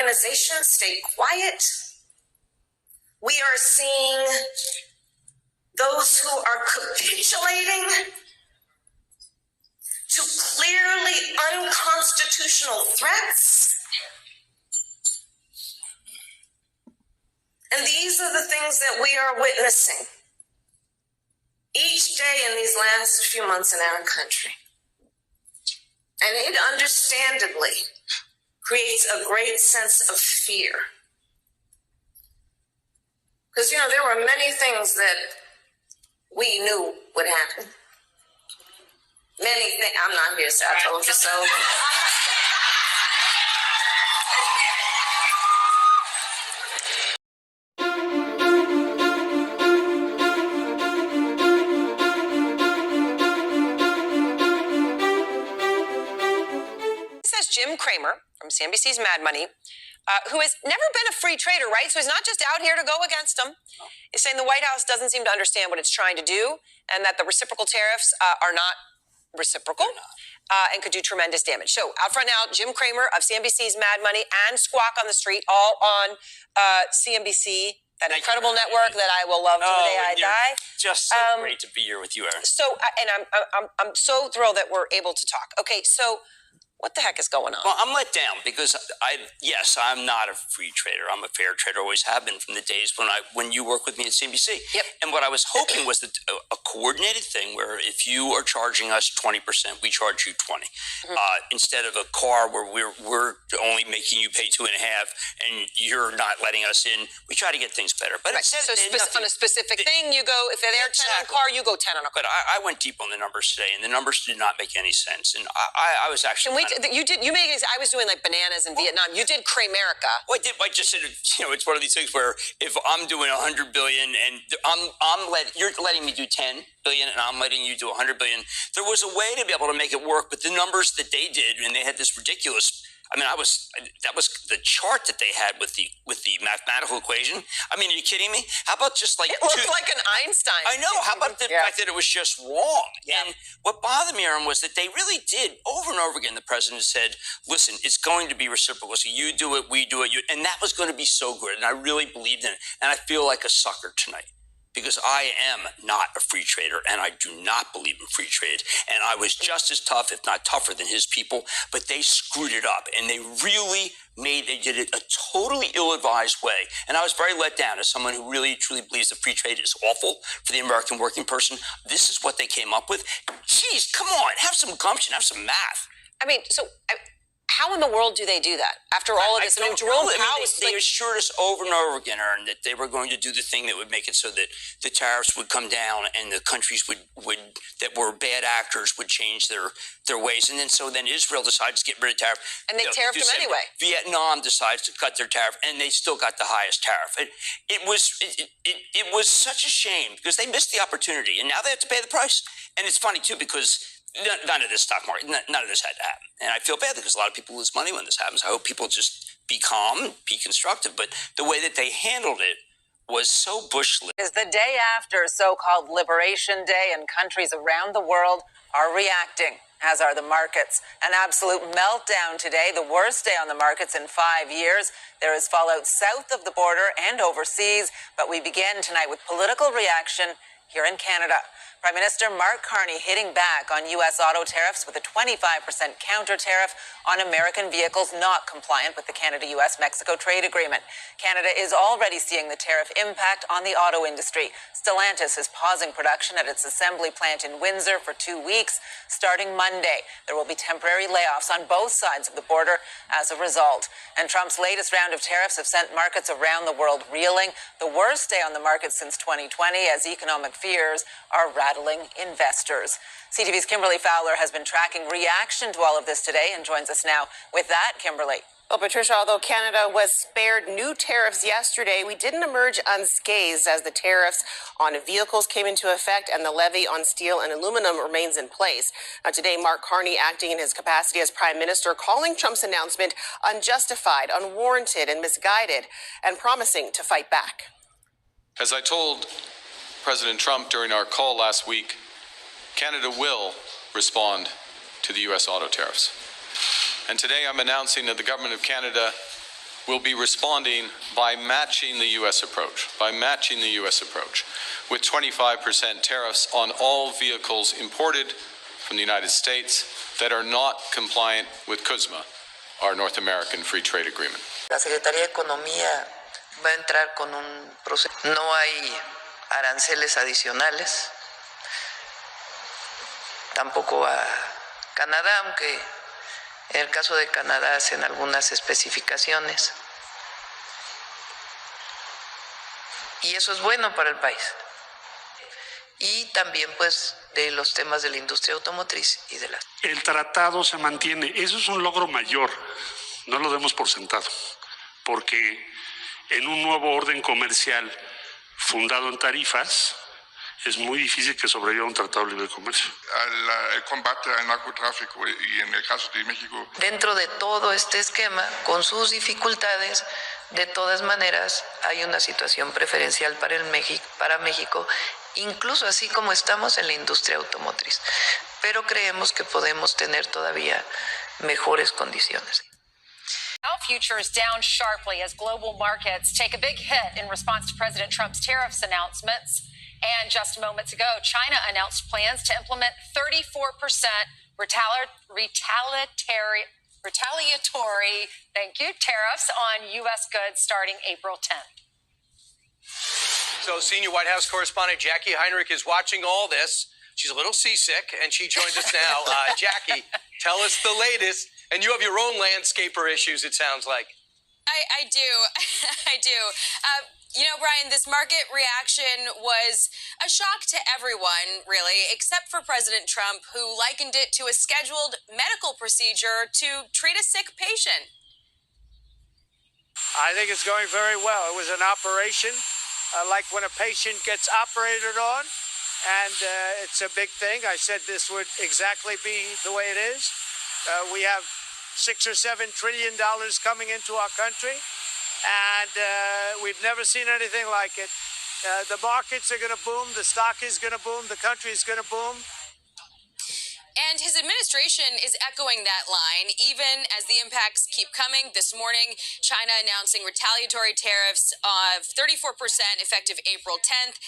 organizations stay quiet. We are seeing those who are capitulating to clearly unconstitutional threats. And these are the things that we are witnessing each day in these last few months in our country. And it understandably creates a great sense of fear. Because, you know, there were many things that we knew would happen. Many things. I'm not here, so I told you so. Jim Cramer from CNBC's Mad Money, who has never been a free trader, right? So he's not just out here to go against them. He's saying the White House doesn't seem to understand what it's trying to do and that the reciprocal tariffs are not reciprocal and could do tremendous damage. So out front now, Jim Cramer of CNBC's Mad Money and Squawk on the Street, all on CNBC, that incredible network that I will love to the day I die. Just so great to be here with you, Erin. So, and I'm so thrilled that we're able to talk. Okay, so what the heck is going on? Well, I'm let down because I'm not a free trader. I'm a fair trader, always have been from the days when you worked with me at CNBC. Yep. And what I was hoping was that a coordinated thing where if you are charging us 20%, we charge you 20. Instead of a car where we're only making you pay 2.5 and you're not letting us in, we try to get things better. But right. So on a specific thing, you go, if they're 10 on a car, you go 10 on a car. But I went deep on the numbers today, and the numbers did not make any sense. And I was actually... I was doing like bananas in Vietnam. You did Cramerica. Well, I just said, you know, it's one of these things where if I'm doing 100 billion and you're letting me do 10 billion and I'm letting you do 100 billion, there was a way to be able to make it work. But the numbers that they did, and they had this ridiculous. I mean, that was the chart that they had with the mathematical equation. I mean, are you kidding me? How about just like... It looked like an Einstein. I know. How about the fact that it was just wrong? Yeah. And what bothered me, Aaron, was that they really did, over and over again, the president said, listen, it's going to be reciprocal. So you do it, we do it. And that was going to be so good. And I really believed in it. And I feel like a sucker tonight. Because I am not a free trader, and I do not believe in free trade. And I was just as tough, if not tougher, than his people. But they screwed it up, and they did it a totally ill-advised way. And I was very let down as someone who really, truly believes that free trade is awful for the American working person. This is what they came up with. Geez, come on, have some gumption, have some math. I mean, how in the world do they do that? After all of this, they assured us over and over again, Aaron, that they were going to do the thing that would make it so that the tariffs would come down and the countries that were bad actors would change their ways. And then Israel decides to get rid of tariff. And they tariffed them anyway. Vietnam decides to cut their tariff, and they still got the highest tariff. It was such a shame because they missed the opportunity, and now they have to pay the price. And it's funny too because none of this stock market, none of this had to happen. And I feel bad because a lot of people lose money when this happens. I hope people just be calm, be constructive. But the way that they handled it was so bushly. Is the day after so-called Liberation Day, and countries around the world are reacting, as are the markets. An absolute meltdown today, the worst day on the markets in 5 years. There is fallout south of the border and overseas. But we begin tonight with political reaction here in Canada. Prime Minister Mark Carney hitting back on U.S. auto tariffs with a 25% counter tariff on American vehicles not compliant with the Canada-U.S.-Mexico trade agreement. Canada is already seeing the tariff impact on the auto industry. Stellantis is pausing production at its assembly plant in Windsor for 2 weeks. Starting Monday, there will be temporary layoffs on both sides of the border as a result. And Trump's latest round of tariffs have sent markets around the world reeling. The worst day on the market since 2020 as economic fears are rattling investors. CTV's Kimberly Fowler has been tracking reaction to all of this today and joins us now with that. Kimberly. Well, Patricia, although Canada was spared new tariffs yesterday, we didn't emerge unscathed as the tariffs on vehicles came into effect and the levy on steel and aluminum remains in place. Today, Mark Carney, acting in his capacity as Prime Minister, calling Trump's announcement unjustified, unwarranted, and misguided, and promising to fight back. As I told President Trump during our call last week, Canada will respond to the U.S. auto tariffs. And today I'm announcing that the government of Canada will be responding by matching the U.S. approach, with 25% tariffs on all vehicles imported from the United States that are not compliant with CUSMA, our North American Free Trade Agreement. La Secretaría de Economía va a entrar con un proceso. No hay aranceles adicionales, tampoco a Canadá, aunque en el caso de Canadá hacen algunas especificaciones. Y eso es bueno para el país. Y también, pues, de los temas de la industria automotriz y de la... El tratado se mantiene. Eso es un logro mayor. No lo demos por sentado. Porque en un nuevo orden comercial fundado en tarifas, es muy difícil que sobreviva un tratado de libre comercio. El combate al narcotráfico y en el caso de México. Dentro de todo este esquema, con sus dificultades, de todas maneras hay una situación preferencial para México, incluso así como estamos en la industria automotriz. Pero creemos que podemos tener todavía mejores condiciones. Dow futures down sharply as global markets take a big hit in response to President Trump's tariffs announcements. And just moments ago, China announced plans to implement 34% retaliatory tariffs on U.S. goods starting April 10th. So senior White House correspondent Jackie Heinrich is watching all this. She's a little seasick, and she joins us now. Jackie, tell us the latest. And you have your own landscaper issues, it sounds like. I do. I do. You know, Brian, this market reaction was a shock to everyone, really, except for President Trump, who likened it to a scheduled medical procedure to treat a sick patient. I think it's going very well. It was an operation, like when a patient gets operated on, and it's a big thing. I said this would exactly be the way it is. We have $6 or $7 trillion coming into our country, and we've never seen anything like it. The markets are going to boom, the stock is going to boom, the country is going to boom. And his administration is echoing that line, even as the impacts keep coming. This morning, China announcing retaliatory tariffs of 34% effective April 10th.